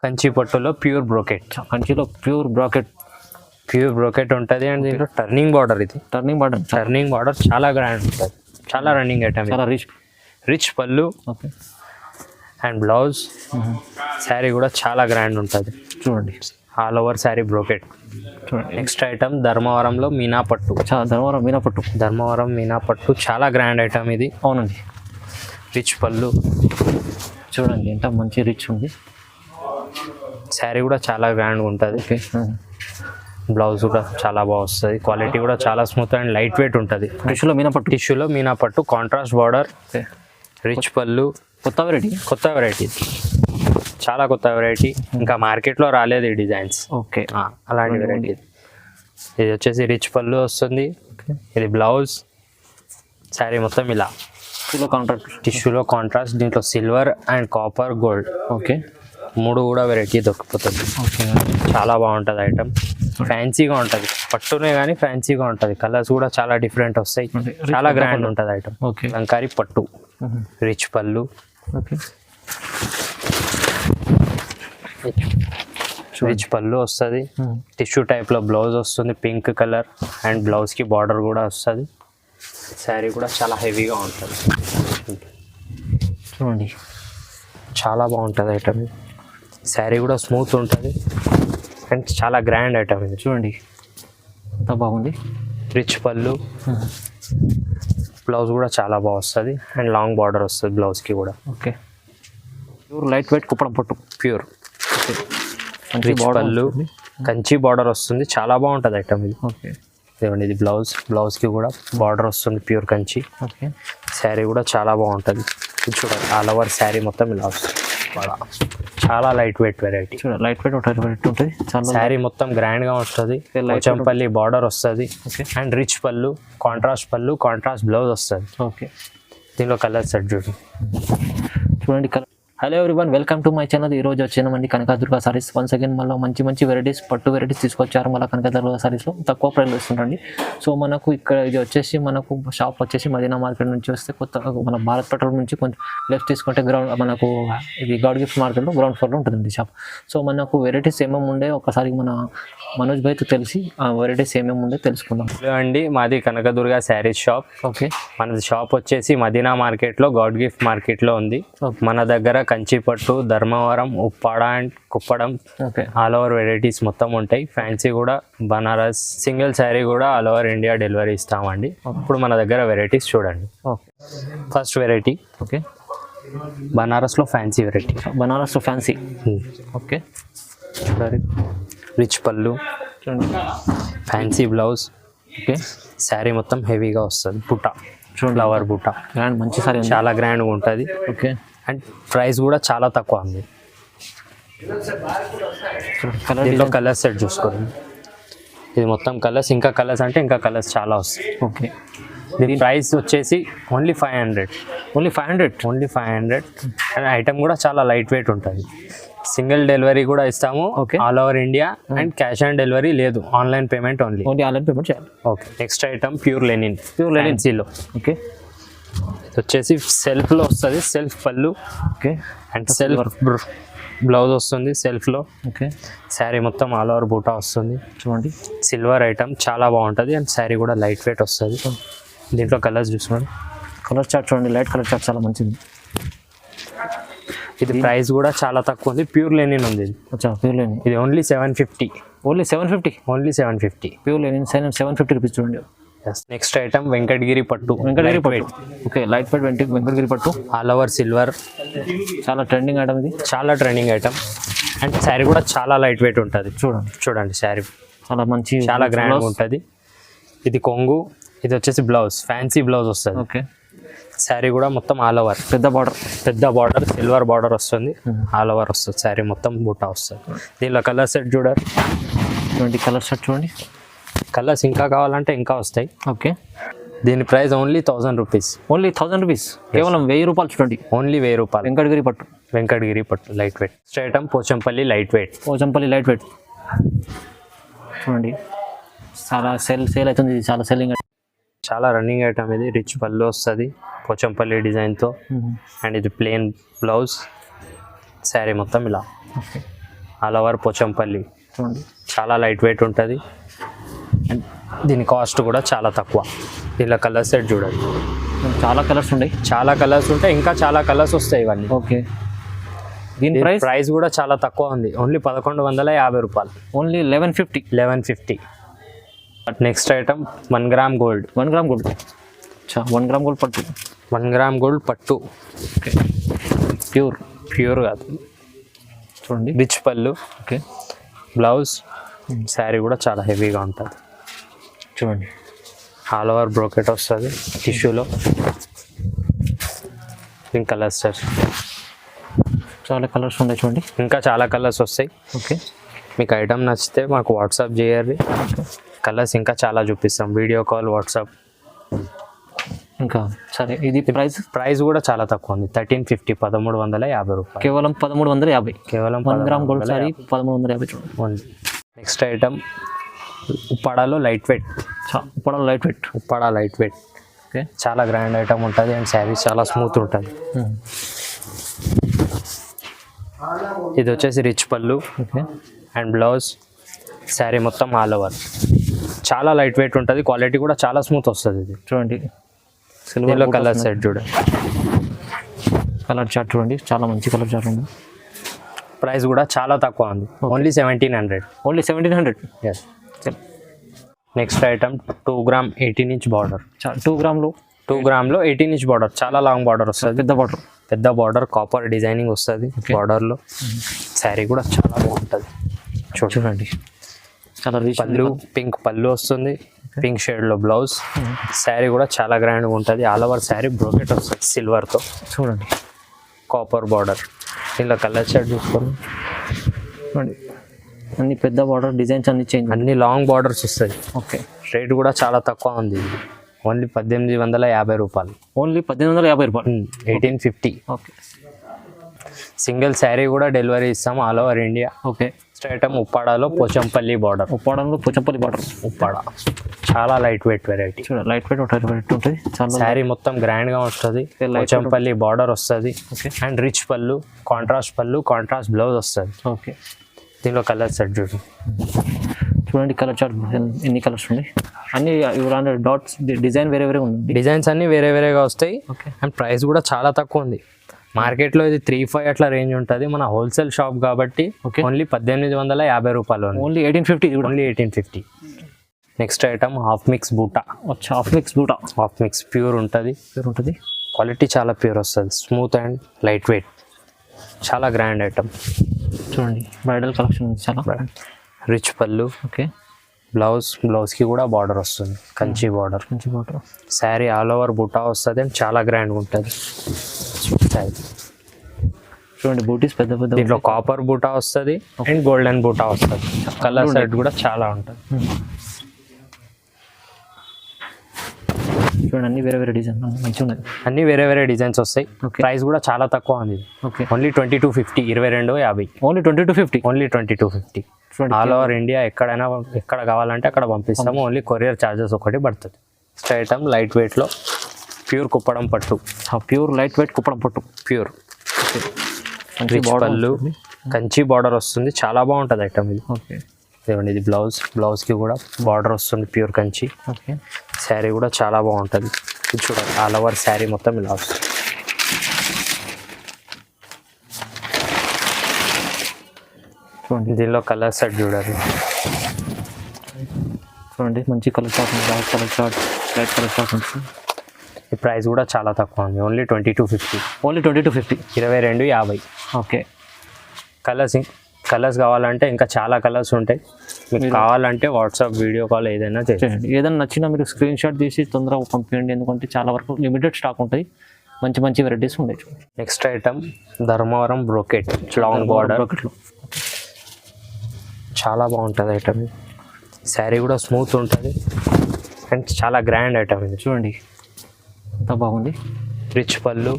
కంచి పట్టులో pure brocade. కంచిలో pure brocade ఉంటుంది. అండ్ దీంట్లో టర్నింగ్ బార్డర్, ఇది టర్నింగ్ బార్డర్ చాలా గ్రాండ్ ఉంటుంది. చాలా రన్నింగ్ ఐటమ్, చాలా రిచ్ పళ్ళు. ఓకే. And blouse. శారీ కూడా చాలా గ్రాండ్ ఉంటుంది. చూడండి, ఆల్ ఓవర్ శారీ బ్రోకెట్. చూడండి. నెక్స్ట్ ఐటమ్ ధర్మవరంలో మీనా పట్టు. ధర్మవరం మీనా పట్టు చాలా గ్రాండ్ ఐటమ్ ఇది. అవునండి. రిచ్ పళ్ళు చూడండి, ఎంత మంచి రిచ్ ఉంది. శారీ కూడా చాలా గ్రాండ్ ఉంటుంది. ఓకే. బ్లౌజ్ కూడా చాలా బాగా వస్తుంది. క్వాలిటీ కూడా చాలా స్మూత్ అండ్ లైట్ వెయిట్ ఉంటుంది. టిష్యూలో మీనా పట్టు కాంట్రాస్ట్ బార్డర్. రిచ్ పళ్ళు. కొత్త వెరైటీ చాలా కొత్త వెరైటీ. ఇంకా మార్కెట్లో రాలేదు ఈ డిజైన్స్. ఓకే. అలాంటి వెరైటీ. ఇది వచ్చేసి రిచ్ పళ్ళు వస్తుంది. ఇది బ్లౌజ్. శారీ మొత్తం ఇలా టిష్యూలో కాంట్రాస్ట్. దీంట్లో silver and copper, gold. Okay. 3 కూడా వెరైటీ దొరికిపోతుంది. ఓకే. చాలా బాగుంటుంది ఐటమ్. ఫ్యాన్సీగా ఉంటుంది, పట్టునే కానీ ఫ్యాన్సీగా ఉంటుంది. కలర్స్ కూడా చాలా డిఫరెంట్ వస్తాయి. చాలా గ్రాండ్ ఉంటుంది ఐటమ్. ఓకే. లంకారీ పట్టు. రిచ్ పళ్ళు. ఓకే. రిచ్ పళ్ళు వస్తుంది. టిష్యూ టైప్లో బ్లౌజ్ వస్తుంది, పింక్ కలర్. అండ్ బ్లౌజ్కి బార్డర్ కూడా వస్తుంది. శారీ కూడా చాలా హెవీగా ఉంటుంది. చూడండి, చాలా బాగుంటుంది ఐటమ్. శారీ కూడా స్మూత్ ఉంటుంది అండ్ చాలా గ్రాండ్ ఐటమ్ ఇది. చూడండి, ఎంత బాగుంది. రిచ్ పళ్ళు. బ్లౌజ్ కూడా చాలా బాగా వస్తుంది అండ్ లాంగ్ బార్డర్ వస్తుంది బ్లౌజ్కి కూడా. Okay. Pure light weight Kuppadam పట్టు. ప్యూర్ రిచ్ పళ్ళు, కంచి బార్డర్ వస్తుంది. చాలా బాగుంటుంది ఐటమ్ ఇది. ఓకే. ఇదిగోండి, ఇది బ్లౌజ్కి కూడా బార్డర్ వస్తుంది, ప్యూర్ కంచి. ఓకే. శారీ కూడా చాలా బాగుంటుంది. ఇది చూడండి, ఆల్ ఓవర్ శారీ మొత్తం ఇలా వస్తుంది. చాలా light weight variety. Light weight ఉంటుంది. శారీ మొత్తం గ్రాండ్గా వస్తుంది. పోచంపల్లి బార్డర్ వస్తుంది. అండ్ రిచ్ పళ్ళు, కాంట్రాస్ట్ బ్లౌజ్ వస్తుంది. ఓకే. దీనిలో కలర్ సెట్ చూడండి. Hello everyone, welcome to my channel. ఈ రోజు వచ్చామండి కనకదుర్గ సారీస్. వన్స్ అగైన్ మళ్ళీ మంచి వెరైటీస్, పట్టు వెరైటీస్ తీసుకొచ్చారు మళ్ళీ కనకదుర్గ సారీస్లో. తక్కువ ప్రైస్లో ఇస్తుంటండి. సో మనకు ఇక్కడ ఇది వచ్చేసి మనకు షాప్ వచ్చేసి మదీనా మార్కెట్ నుంచి వస్తే మన భారత్ పెట్రోల్ నుంచి కొంచెం లెఫ్ట్ తీసుకుంటే మనకు ఇది గాడ్ గిఫ్ట్ మార్కెట్లో గ్రౌండ్ ఫ్లోర్లో ఉంటుందండి షాప్. సో మనకు వెరైటీస్ ఏమేమి ఉండే ఒకసారి మన మనోజ్ భాయ్తో తెలిసి ఆ వెరైటీస్ ఏమేమి ఉండే తెలుసుకుందాం. హలో అండి, మాది కనకదుర్గ శారీస్ షాప్. ఓకే. మనది షాప్ వచ్చేసి మదీనా మార్కెట్లో గాడ్ గిఫ్ట్ మార్కెట్లో ఉంది. మన దగ్గర కంచిపట్టు, Dharmavaram, Uppada and Kuppadam all over varieties మొత్తం ఉంటాయి. ఫ్యాన్సీ కూడా, బనారస్, సింగిల్ శారీ కూడా ఆల్ ఓవర్ ఇండియా డెలివరీ ఇస్తామండి. ఇప్పుడు మన దగ్గర వెరైటీస్ చూడండి. First variety. ఓకే. బనారస్లో ఫ్యాన్సీ వెరైటీ. ఓకే. రిచ్ పళ్ళు, ఫ్యాన్సీ బ్లౌజ్. ఓకే. శారీ మొత్తం హెవీగా వస్తుంది. బుట్ట, ఫ్లవర్ బుట్ట. మంచి సారీ, చాలా గ్రాండ్గా ఉంటుంది. ఓకే. అండ్ ప్రైస్ కూడా చాలా తక్కువ ఉంది. దీంట్లో కలర్ సెట్ చూసుకోండి. ఇది మొత్తం కలర్స్, ఇంకా కలర్స్ అంటే ఇంకా కలర్స్ చాలా వస్తాయి. ఓకే. దీని ప్రైస్ వచ్చేసి ఓన్లీ 500. ఓన్లీ 500. అండ్ ఐటమ్ కూడా చాలా లైట్ వెయిట్ ఉంటుంది. సింగిల్ డెలివరీ కూడా ఇస్తాము all over India. And cash on delivery లేదు, online payment only. Online payment చేయాలి. Okay. Next item pure linen సీలో. ఓకే. ఇది వచ్చేసి సెల్ఫ్లో వస్తుంది. సెల్ఫ్ పళ్ళు. ఓకే. అండ్ సెల్ఫ్ బ్లౌజ్ వస్తుంది సెల్ఫ్లో. ఓకే. శారీ మొత్తం ఆల్ ఓవర్ బూటా వస్తుంది. చూడండి, సిల్వర్ ఐటమ్ చాలా బాగుంటుంది. అండ్ శారీ కూడా లైట్ వెయిట్ వస్తుంది. దీంట్లో కలర్స్ చూసుకోండి. కలర్ చార్ట్ చూడండి, లైట్ కలర్ చార్ట్ చాలా మంచిది. ఇది ప్రైస్ కూడా చాలా తక్కువ ఉంది. ప్యూర్ లెనిన్ ఉంది. Pure linen. ఇది only 750. Only 750. Pure linen 750 rupees చూడండి. నెక్స్ట్ ఐటమ్ వెంకటగిరి పట్టు. ఓకే. లైట్ వెయిట్ వెంకటగిరి పట్టు, ఆల్ ఓవర్ సిల్వర్. చాలా ట్రెండింగ్ ఐటమ్ ఇది. చాలా ట్రెండింగ్ ఐటమ్. అండ్ శారీ కూడా చాలా లైట్ వెయిట్ ఉంటుంది. చూడండి శారీ చాలా మంచి, చాలా గ్రాండ్గా ఉంటుంది. ఇది కొంగు. ఇది వచ్చేసి బ్లౌజ్, ఫ్యాన్సీ బ్లౌజ్ వస్తుంది. ఓకే. శారీ కూడా మొత్తం ఆల్ ఓవర్ పెద్ద బార్డర్ సిల్వర్ బార్డర్ వస్తుంది. ఆల్ ఓవర్ వస్తుంది. శారీ మొత్తం బూటా వస్తుంది. దీనిలో కలర్ సెట్ చూడండి. కలర్ సెట్ చూడండి. కలర్స్ ఇంకా కావాలంటే ఇంకా వస్తాయి. ఓకే. దీని price only 1000 rupees. Only 1000 rupees, కేవలం 1000 రూపాయలు చూడండి. ఓన్లీ 1000 రూపాయలు. వెంకటగిరి పట్టు light weight. Next item Pochampally light weight. చూడండి, చాలా సేల్ అవుతుంది. చాలా సెల్లింగ్, చాలా రన్నింగ్ ఐటమ్ ఇది. రిచ్ పళ్ళు వస్తుంది పోచంపల్లి డిజైన్తో. అండ్ ఇది ప్లెయిన్ బ్లౌజ్. శారీ మొత్తం ఇలా. ఆల్ ఓవర్ పోచంపల్లి, చూడండి చాలా లైట్ వెయిట్ ఉంటుంది. అండ్ దీని కాస్ట్ కూడా చాలా తక్కువ. దీనిలో కలర్ సెట్ చూడండి, చాలా కలర్స్ ఉన్నాయి. చాలా కలర్స్ ఉంటాయి, ఇంకా చాలా కలర్స్ వస్తాయి ఇవన్నీ. ఓకే, దీని ప్రైస్ ప్రైస్ కూడా చాలా తక్కువ ఉంది, ఓన్లీ 1150 రూపాయలు, only 1150. Next item 1 gram gold. 1 gram gold. 1 gram gold పట్టు. 1 గ్రామ్ గోల్డ్ పట్టు. ఓకే, ప్యూర్ కాదు, చూడండి. రిచ్ పళ్ళు. ఓకే, బ్లౌజ్, శారీ కూడా చాలా హెవీగా ఉంటుంది. చూడండి, ఆల్ ఓవర్ బ్రోకెట్ వస్తుంది టిష్యూలో. పింక్ కలర్ సార్, చాలా కలర్స్ ఉన్నాయి చూడండి. ఇంకా చాలా కలర్స్ వస్తాయి. ఓకే, మీకు ఐటమ్ నచ్చితే మాకు వాట్సాప్ చేయాలి, కలర్స్ ఇంకా చాలా చూపిస్తాం. Video call, WhatsApp. ఇంకా సరే, ఇది ప్రైస్ కూడా చాలా తక్కువ ఉంది, 1350, 1350 రూపాయలు, కేవలం 1350. కేవలం 1 గ్రామ్ గోల్డ్ సారీ 1350 చూడండి. ఓన్లీ. నెక్స్ట్ ఐటమ్ ఉప్పాడాలో light weight. Uppada light weight. Okay, చాలా గ్రాండ్ ఐటమ్ ఉంటుంది అండ్ శారీస్ చాలా స్మూత్ ఉంటుంది. ఇది వచ్చేసి రిచ్ పళ్ళు. ఓకే, అండ్ బ్లౌజ్, శారీ మొత్తం ఆల్ ఓవర్. చాలా లైట్ వెయిట్ ఉంటుంది, క్వాలిటీ కూడా చాలా స్మూత్ వస్తుంది. ఇది చూడండి, సిల్వర్లో కలర్ సెట్ చూడండి, కలర్ చార్ట్ చూడండి, చాలా మంచి కలర్ చార్ట్ ఉంది. ప్రైస్ కూడా చాలా తక్కువ ఉంది, only 1700. Only 1700. Yes. Next item 2 gram 18 inch border. 2 గ్రామ్లో 2 గ్రామ్లో 18 ఇంచ్ బార్డర్, చాలా లాంగ్ బార్డర్ వస్తుంది. పెద్ద బార్డర్, కాపర్ డిజైనింగ్ వస్తుంది బార్డర్లో. శారీ కూడా చాలా బాగుంటుంది. చూడండి, చాలా రిచ్ పళ్ళు, పింక్ పళ్ళు వస్తుంది, పింక్ షేడ్లో బ్లౌజ్. శారీ కూడా చాలా గ్రాండ్గా ఉంటుంది. ఆల్ ఓవర్ శారీ బ్రోకెట్ వస్తుంది సిల్వర్తో. చూడండి, కాపర్ బార్డర్. ఇలా కలర్ షర్ట్ చూసుకోండి, చూడండి, అన్ని పెద్ద బార్డర్ డిజైన్స్ అన్ని చేంజ్, అన్ని లాంగ్ బార్డర్స్ వస్తాయి. ఓకే, రేట్ కూడా చాలా తక్కువ ఉంది, ఓన్లీ 1850 రూపాయలు. ఓన్లీ 1850 రూపాయలు. 1850. ఓకే, సింగిల్ శారీ కూడా డెలివరీ ఇస్తాం all over India. Okay, next item ఉప్పాడలో పోచంపల్లి బార్డర్. బార్డర్. ఉప్పాడ చాలా లైట్ వెయిట్ వెరైటీ. చూడండి, లైట్ వెయిట్ ఉంటుంది. చాలా శారీ మొత్తం గ్రాండ్గా వస్తుంది, పోచంపల్లి బార్డర్ వస్తుంది. ఓకే, అండ్ రిచ్ పళ్ళు, కాంట్రాస్ట్ పళ్ళు, కాంట్రాస్ట్ బ్లౌజ్ వస్తుంది. ఓకే, దీనిలో కలర్ సెట్ చూడండి, కలర్ చార్ట్ ఎన్ని కలర్స్ ఉన్నాయి. అన్ని ఇవన్నీ డాట్స్ డిజైన్ వేరే ఉంది. డిజైన్స్ అన్ని వేరేగా వస్తాయి. ఓకే, అండ్ ప్రైస్ కూడా చాలా తక్కువ ఉంది. మార్కెట్లో ఇది 3-5 అట్లా రేంజ్ ఉంటుంది, మన హోల్సేల్ షాప్ కాబట్టి ఓన్లీ 1850 రూపాయలు. Only 1850. Only 1850. Next item half mix బూటా. హాఫ్ మిక్స్ ప్యూర్ ఉంటుంది. క్వాలిటీ చాలా ప్యూర్ వస్తుంది, స్మూత్ అండ్ లైట్ వెయిట్, చాలా గ్రాండ్ ఐటమ్. చూడండి, బ్రైడల్ కలెక్షన్ ఉంది చాలా. రిచ్ పళ్ళు. ఓకే, బ్లౌజ్కి కూడా బార్డర్ వస్తుంది, Kanchi border. Sari all over బూటా వస్తుంది అండ్ చాలా గ్రాండ్గా ఉంటుంది. చూడండి, బూటీస్ పెద్ద దీంట్లో కాపర్ బూటా వస్తుంది అండ్ గోల్డెన్ బూటా వస్తుంది. కలర్ సెట్ కూడా చాలా ఉంటుంది. చూడండి, అన్ని వేరే డిజైన్ మంచిగా ఉన్నాయి. అన్ని వేరే డిజైన్స్ వస్తాయి. ప్రైస్ కూడా చాలా తక్కువ ఉంది. Okay, only 2250. 2250. Only 2250. Only 2250. All over India ఎక్కడ కావాలంటే అక్కడ పంపిస్తాము. ఓన్లీ కొరియర్ ఛార్జెస్ ఒకటి పడుతుంది. నెక్స్ట్ ఐటమ్ లైట్ వెయిట్లో ప్యూర్ కుప్పడం పట్టు. లైట్ వెయిట్ కుప్పడం పట్టు ప్యూర్. రిచ్ పళ్ళు, కంచి బార్డర్ వస్తుంది, చాలా బాగుంటుంది ఐటమ్ ఇది. ఓకే, ఇదిగోండి, ఇది బ్లౌజ్కి కూడా బార్డర్ వస్తుంది ప్యూర్ కంచి. ఓకే, శారీ కూడా చాలా బాగుంటుంది. ఇది చూడండి, ఆల్ ఓవర్ శారీ మొత్తం ఇలా వస్తుంది. చూడండి, దీనిలో కలర్ సెట్ చూడండి. చూడండి, మంచి colour chart, dark colour chart, light colour chart ఉంటుంది. ఈ ప్రైస్ కూడా చాలా తక్కువ ఉంది, ఓన్లీ 2250. ఓన్లీ 2250. 2250. ఓకే, కలర్స్ కావాలంటే ఇంకా చాలా కలర్స్ ఉంటాయి. మీకు కావాలంటే వాట్సాప్, వీడియో కాల్ ఏదైనా చేయండి. ఏదైనా నచ్చినా మీరు స్క్రీన్ షాట్ తీసి తొందరగా పంపించండి, ఎందుకంటే చాలా వరకు లిమిటెడ్ స్టాక్ ఉంటాయి, మంచి వెరైటీస్ ఉంటాయి. Next item Dharmavaram brocade, long border. చాలా బాగుంటుంది ఐటమ్. శారీ కూడా స్మూత్ ఉంటుంది అండ్ చాలా గ్రాండ్ ఐటమ్ ఇది. చూడండి, ఎంత బాగుంది. రిచ్ పళ్ళు,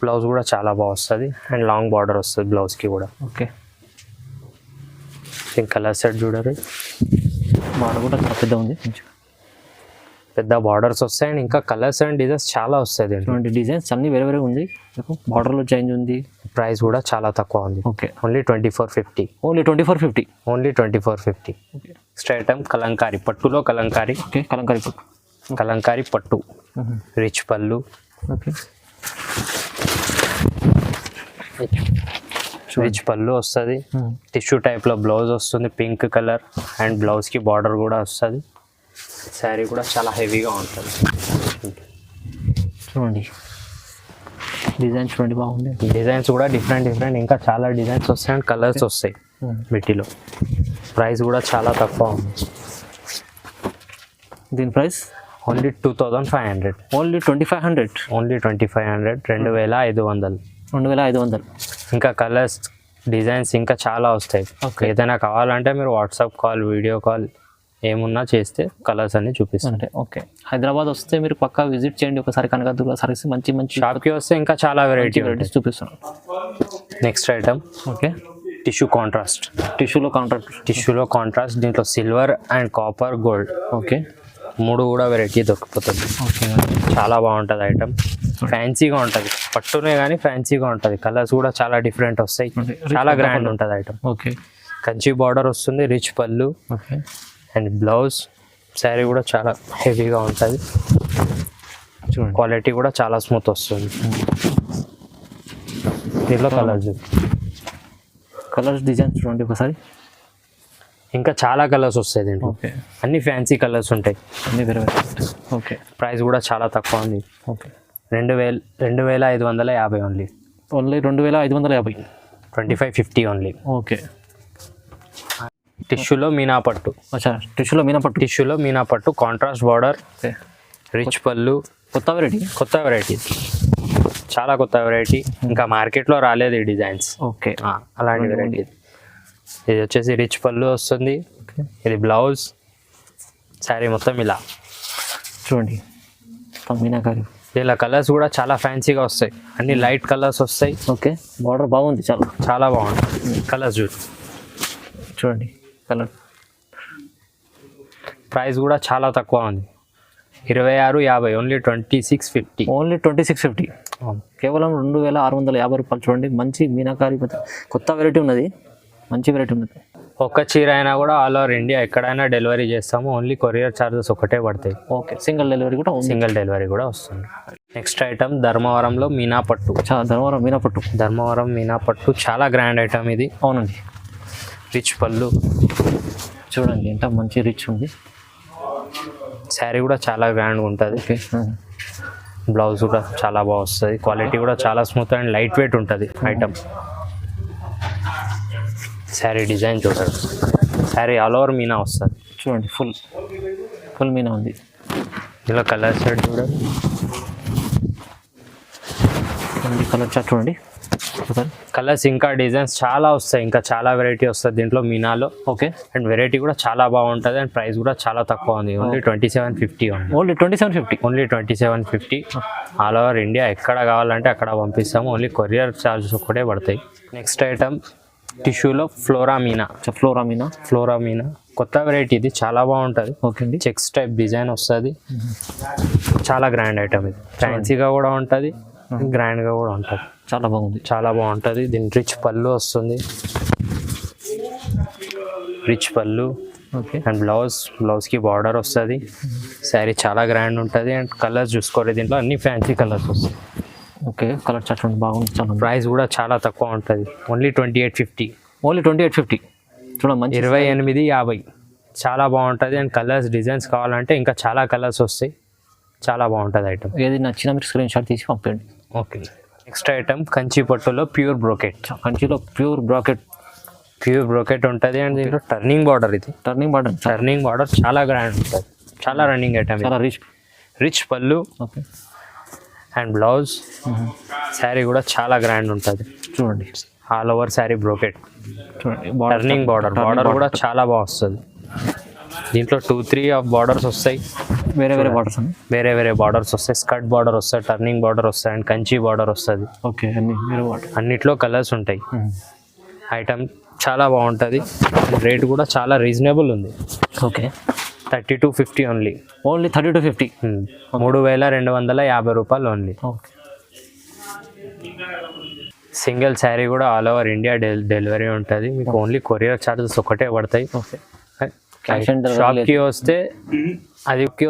బ్లౌజ్ కూడా చాలా బాగా వస్తుంది అండ్ లాంగ్ బార్డర్ వస్తుంది బ్లౌజ్కి కూడా. ఓకే, కలర్ సెట్ చూడరు, బార్డర్ కూడా చాలా పెద్ద ఉంది. పెద్ద బార్డర్స్ వస్తాయి అండ్ ఇంకా కలర్స్ అండ్ డిజైన్స్ చాలా వస్తాయి దీంట్లో. చూడండి డిజైన్స్ అన్ని వేరే వేరే ఉంది, మీకు బార్డర్లో చేంజ్ ఉంది. ప్రైస్ కూడా చాలా తక్కువ ఉంది. Okay, only 2450. Only 2450. Only 2450. Okay, next item Kalamkari, పట్టులో కలంకారీ. ఓకే కలంకారీ పట్టు. కలంకారీ పట్టు, రిచ్ పళ్ళు. ఓకే, రిచ్ పళ్ళు వస్తుంది. టిష్యూ టైప్లో బ్లౌజ్ వస్తుంది, పింక్ కలర్ అండ్ బ్లౌజ్కి బార్డర్ కూడా వస్తుంది. శారీ కూడా చాలా హెవీగా ఉంటుంది. చూడండి డిజైన్స్ చూడండి బాగుంది. డిజైన్స్ కూడా డిఫరెంట్ ఇంకా చాలా డిజైన్స్ వస్తాయి అండ్ కలర్స్ వస్తాయి వీటిలో. ప్రైస్ కూడా చాలా తక్కువ ఉంది. దీని ప్రైస్ ఓన్లీ 2500. ఓన్లీ 2500. ఓన్లీ 2500. 2500. 2500. ఇంకా కలర్స్ డిజైన్స్ ఇంకా చాలా వస్తాయి. ఏదైనా కావాలంటే మీరు వాట్సాప్ కాల్, వీడియో కాల్ ఏమున్నా చేస్తే కలర్స్ అన్ని చూపిస్తాను. ఓకే, హైదరాబాద్ వస్తే మీరు పక్కా విజిట్ చేయండి ఒకసారి కనకదుర్గ సారీస్. మంచి షాప్కి వస్తే ఇంకా చాలా వెరైటీస్ చూపిస్తాను. Next item okay, tissue contrast. టిష్యూలో కాంట్రాస్ట్. దీంట్లో silver and copper, gold. Okay, 3 కూడా వెరైటీ దొరికిపోతుంది. ఓకే, చాలా బాగుంటుంది ఐటమ్. ఫ్యాన్సీగా ఉంటుంది, పట్టునే కానీ ఫ్యాన్సీగా ఉంటుంది. కలర్స్ కూడా చాలా డిఫరెంట్ వస్తాయి. చాలా గ్రాండ్ ఉంటుంది ఐటమ్. ఓకే, కంచి బార్డర్ వస్తుంది, రిచ్ పళ్ళు ఓకే అండ్ బ్లౌజ్. శారీ కూడా చాలా హెవీగా ఉంటుంది. చూడండి క్వాలిటీ కూడా చాలా స్మూత్ వస్తుంది. దీంట్లో కలర్స్ డిజైన్స్ చూడండి ఒకసారి. ఇంకా చాలా కలర్స్ వస్తాయి దీంట్లో. ఓకే, అన్ని ఫ్యాన్సీ కలర్స్ ఉంటాయి. అన్ని వేరే వేరే. ఓకే, ప్రైస్ కూడా చాలా తక్కువ ఉంది. Okay, 2550 only. Only 2550. 2550 only. Okay, టిష్యూలో మీనా పట్టు. టిష్యూలో మీనా పట్టు కాంట్రాస్ట్ బార్డర్, ఓకే, రిచ్ పళ్ళు. కొత్త వెరైటీ చాలా కొత్త వెరైటీ. ఇంకా మార్కెట్లో రాలేదు ఈ డిజైన్స్. ఓకే, అలాంటి వెరైటీ. ఇది వచ్చేసి రిచ్ పళ్ళు వస్తుంది. ఇది బ్లౌజ్. శారీ మొత్తం ఇలా చూడండి మీనాకారి. ఇలా కలర్స్ కూడా చాలా ఫ్యాన్సీగా వస్తాయి. అన్ని లైట్ కలర్స్ వస్తాయి. ఓకే, బార్డర్ బాగుంది, చాలా బాగుంటుంది. కలర్స్ చూడండి కలర్. ప్రైస్ కూడా చాలా తక్కువ ఉంది. 2650. ఓన్లీ 2650. ఓన్లీ 2650. కేవలం 2650 రూపాయలు. చూడండి మంచి మీనాకారి కొత్త వెరైటీ ఉన్నది, మంచి వెరైటీ ఉన్నది. ఒక్క చీర అయినా కూడా ఆల్ ఓవర్ ఇండియా ఎక్కడైనా డెలివరీ చేస్తాము. ఓన్లీ కొరియర్ ఛార్జెస్ ఒకటే పడతాయి. ఓకే, సింగిల్ డెలివరీ కూడా వస్తుంది. నెక్స్ట్ ఐటమ్ ధర్మవరంలో మీనా పట్టు. ధర్మవరం మీనా పట్టు చాలా గ్రాండ్ ఐటమ్ ఇది. అవునండి, రిచ్ పళ్ళు చూడండి ఎంత మంచి రిచ్ ఉంది. శారీ కూడా చాలా గ్రాండ్గా ఉంటుంది. ఓకే, బ్లౌజ్ కూడా చాలా బాగా వస్తుంది. క్వాలిటీ కూడా చాలా స్మూత్ అండ్ లైట్ వెయిట్ ఉంటుంది ఐటమ్. శారీ డిజైన్ చూడండి. శారీ ఆల్ ఓవర్ మీనా వస్తుంది. చూడండి ఫుల్ మీనా ఉంది. ఇలా కలర్ షర్ట్ చూడండి. కలర్ చార్ట్ చూడండి. కలర్స్ ఇంకా డిజైన్స్ చాలా వస్తాయి. ఇంకా చాలా వెరైటీ వస్తుంది దీంట్లో మీనాలో. ఓకే, అండ్ వెరైటీ కూడా చాలా బాగుంటుంది అండ్ ప్రైస్ కూడా చాలా తక్కువ ఉంది. Only 2750. Only 2750. All over India ఎక్కడ కావాలంటే అక్కడ పంపిస్తాము. ఓన్లీ కొరియర్ ఛార్జెస్ ఒకటే పడతాయి. నెక్స్ట్ ఐటమ్ టిష్యూలో ఫ్లోరా మీనా. కొత్త వెరైటీ ఇది, చాలా బాగుంటుంది. ఓకే అండి, చెక్స్ టైప్ డిజైన్ వస్తుంది. చాలా గ్రాండ్ ఐటమ్ ఇది. ఫ్యాన్సీగా కూడా ఉంటుంది, గ్రాండ్గా కూడా ఉంటుంది. చాలా బాగుంటుంది. దీని రిచ్ పళ్ళు వస్తుంది. ఓకే, అండ్ బ్లౌజ్కి బార్డర్ వస్తుంది. శారీ చాలా గ్రాండ్ ఉంటుంది. అండ్ కలర్స్ చూసుకోవాలి, దీంట్లో అన్ని ఫ్యాన్సీ కలర్స్ వస్తాయి. ఓకే, కలర్ చార్ట్ బాగుంది. ప్రైస్ కూడా చాలా తక్కువ ఉంటుంది. ఓన్లీ 2850. చూడండి మంచి 2850. చాలా బాగుంటుంది. అండ్ కలర్స్ డిజైన్స్ కావాలంటే ఇంకా చాలా కలర్స్ వస్తాయి. చాలా బాగుంటుంది ఐటమ్. ఏది నచ్చినా మీరు స్క్రీన్ షాట్ తీసి పంపండి. ఓకే, నెక్స్ట్ ఐటమ్ కంచి పట్టులో ప్యూర్ బ్రోకెట్. ప్యూర్ బ్రోకెట్ ఉంటుంది. అండ్ దీంట్లో టర్నింగ్ బార్డర్. ఇది టర్నింగ్ బార్డర్ చాలా గ్రాండ్ ఉంటుంది. చాలా రన్నింగ్ ఐటమ్. చాలా రిచ్ పళ్ళు. Okay, and blouse. శారీ కూడా చాలా గ్రాండ్ ఉంటుంది. చూడండి ఆల్ ఓవర్ శారీ బ్రోకెట్. చూడండి టర్నింగ్ బార్డర్ కూడా చాలా బాగా వస్తుంది. దీంట్లో 2-3 ఆఫ్ బార్డర్స్ వస్తాయి. వేరే బార్డర్స్ వస్తాయి. స్కర్ట్ బార్డర్ వస్తాయి, టర్నింగ్ బార్డర్ వస్తాయి అండ్ కంచి బార్డర్ వస్తుంది. ఓకే, అన్నిట్లో కలర్స్ ఉంటాయి. ఐటమ్ చాలా బాగుంటుంది. రేట్ కూడా చాలా రీజనబుల్ ఉంది. Okay, 3250 only. Only 30 to 50. 3250 రూపాయలు ఓన్లీ. ఓకే. సింగిల్ శారీ కూడా ఆల్ ఓవర్ ఇండియా డెలివరీ ఉంటుంది. మీకు ఓన్లీ కొరియర్ ఛార్జెస్ ఒకటే పడతాయి. ఓకే. క్యాష్ ఆన్ షాప్కి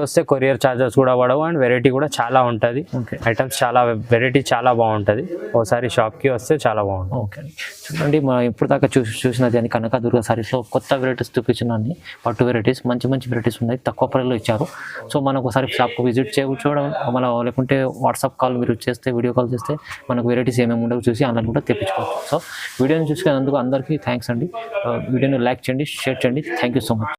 వస్తే కొరియర్ ఛార్జెస్ కూడా పడవు. అండ్ వెరైటీ కూడా చాలా ఉంటుంది. ఓకే. ఐటమ్స్ చాలా వెరైటీ చాలా బాగుంటుంది. ఒకసారి షాప్కి వస్తే చాలా బాగుంటుంది. ఓకే. చూడండి మనం ఇప్పుడు దాకా చూసినది అని కనకదుర్గ సారీస్లో కొత్త వెరైటీస్ చూపించినాన్ని పట్టు వెరైటీస్ మంచి వెరైటీస్ ఉన్నాయి. తక్కువ ప్రైస్లో ఇచ్చారు. సో మనం ఒకసారి షాప్కి విజిట్ చూడడం మన లేకుంటే వాట్సాప్ కాల్ మీరు చేస్తే వీడియో కాల్ చేస్తే మనకు వెరైటీస్ ఏమేమి ఉండవు చూసి ఆన్లైన్ కూడా తెప్పించుకోవచ్చు. సో వీడియోని చూసుకున్నందుకు అందరికీ థ్యాంక్స్ అండి. వీడియోని లైక్ చేయండి, షేర్ చేయండి. Thank you so much.